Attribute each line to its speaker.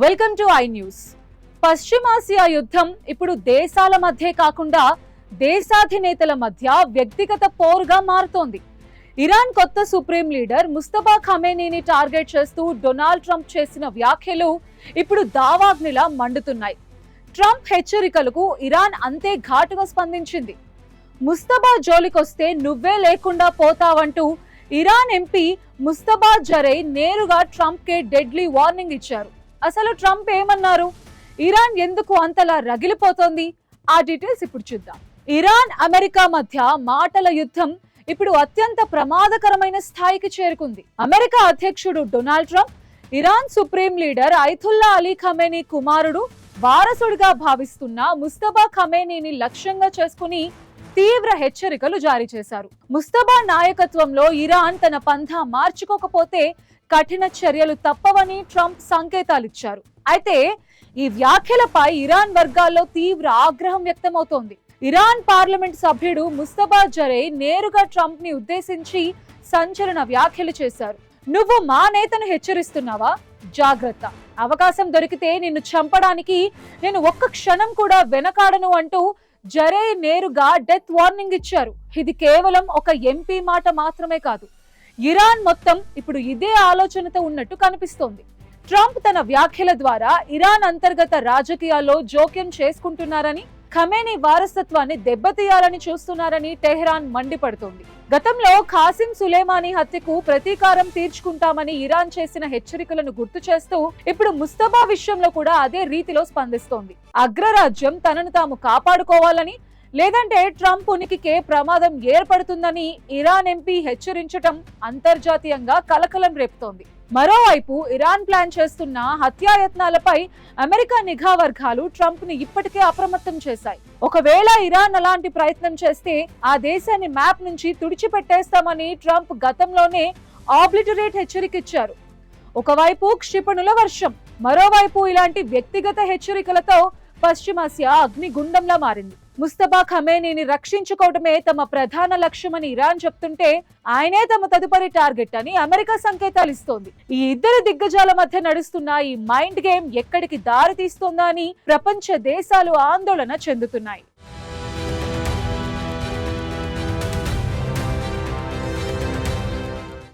Speaker 1: Welcome to I news. పశ్చిమాసియా యుద్ధం ఇప్పుడు దేశాల మధ్య కాకుండా దేశాధినేతల మధ్య వ్యక్తిగత పోరుగా మారుతోంది. ఇరాన్ కొత్త సుప్రీం లీడర్ ముస్తఫా ఖమేనీని టార్గెట్ చేస్తూ డొనాల్డ్ ట్రంప్ చేసిన వ్యాఖ్యలు ఇప్పుడు దావాగ్నిలా మండుతున్నాయి. ట్రంప్ హెచ్చరికలకు ఇరాన్ అంతే ఘాటుగా స్పందించింది. ముస్తఫా జోలికొస్తే నువ్వే లేకుండా పోతావంటూ ఇరాన్ ఎంపీ ముస్తఫా జరై నేరుగా ట్రంప్ కే డెడ్లీ వార్నింగ్ ఇచ్చారు. అసలు ట్రంప్ ఏమన్నారు? ఇరాన్ ఎందుకు అంతలా రగిలిపోతోంది? ఆ డీటెయిల్స్ ఇప్పుడు చూద్దాం. ఇరాన్ అమెరికా మధ్య మాటల యుద్ధం ఇప్పుడు అత్యంత ప్రమాదకరమైన స్థాయికి చేరుకుంది. అమెరికా అధ్యక్షుడు Donald Trump Iran supreme leader Ayatollah Ali Khamenei కుమారుడు, వారసుడిగా భావిస్తున్న ముస్తఫా ఖమేనీని లక్ష్యంగా చేసుకుని తీవ్ర హెచ్చరికలు జారీ చేశారు. ముస్తఫా నాయకత్వంలో ఇరాన్ తన పంథా మార్చుకోకపోతే కఠిన చర్యలు తప్పవని ట్రంప్ సంకేతాలిచ్చారు. అయితే ఈ వ్యాఖ్యలపై ఇరాన్ వర్గాల్లో తీవ్ర ఆగ్రహం వ్యక్తమవుతోంది. ఇరాన్ పార్లమెంట్ సభ్యుడు ముస్తఫా జరై నేరుగా ట్రంప్ ని ఉద్దేశించి సంచలన వ్యాఖ్యలు చేశారు. నువ్వు మా నేతను హెచ్చరిస్తున్నావా? జాగ్రత్త, అవకాశం దొరికితే నిన్ను చంపడానికి నేను ఒక్క క్షణం కూడా వెనకాడను అంటూ జరై నేరుగా డెత్ వార్నింగ్ ఇచ్చారు. ఇది కేవలం ఒక ఎంపీ మాట మాత్రమే కాదు, ఇరాన్ మొత్తం ఇప్పుడు ఇదే ఆలోచనతో ఉన్నట్టు కనిపిస్తోంది. ట్రంప్ తన వ్యాఖ్యల ద్వారా ఇరాన్ అంతర్గత రాజకీయాల్లో జోక్యం చేసుకుంటున్నారని, ఖమేనీ వారసత్వాన్ని దెబ్బతీయాలని చూస్తున్నారని టెహ్రాన్ మండిపడుతోంది. గతంలో ఖాసిం సులేమానీ హత్యకు ప్రతీకారం తీర్చుకుంటామని ఇరాన్ చేసిన హెచ్చరికలను గుర్తు చేస్తూ ఇప్పుడు ముస్తఫా విషయంలో కూడా అదే రీతిలో స్పందిస్తోంది. అగ్రరాజ్యం తనను తాము కాపాడుకోవాలని, లేదంటే ట్రంప్ ఉనికికే ప్రమాదం ఏర్పడుతుందని ఇరాన్ ఎంపీ హెచ్చరించటం అంతర్జాతీయంగా కలకలం రేపుతోంది. మరోవైపు ఇరాన్ ప్లాన్ చేస్తున్న హత్యాయత్నాలపై అమెరికా నిఘా వర్గాలు ట్రంప్ ని ఇప్పటికే అప్రమత్తం చేశాయి. ఒకవేళ ఇరాన్ అలాంటి ప్రయత్నం చేస్తే ఆ దేశాన్ని మ్యాప్ నుంచి తుడిచిపెట్టేస్తామని ట్రంప్ గతంలోనే ఆబ్లిటరేట్ హెచ్చరికిచ్చారు. ఒకవైపు క్షిపణుల వర్షం, మరోవైపు ఇలాంటి వ్యక్తిగత హెచ్చరికలతో పశ్చిమాసియా అగ్నిగుండంలా మారింది. ముస్తఫా ఖమేనీని రక్షించుకోవడమే తమ ప్రధాన లక్ష్యమని ఇరాన్ చెప్తుంటే ఆయనే తమ తదుపరి టార్గెట్ అని అమెరికా సంకేతాలు ఇస్తోంది. ఈ ఇద్దరు దిగ్గజాల మధ్య నడుస్తున్న ఈ మైండ్ గేమ్ ఎక్కడికి దారి తీస్తోందా అని ప్రపంచ దేశాలు ఆందోళన చెందుతున్నాయి.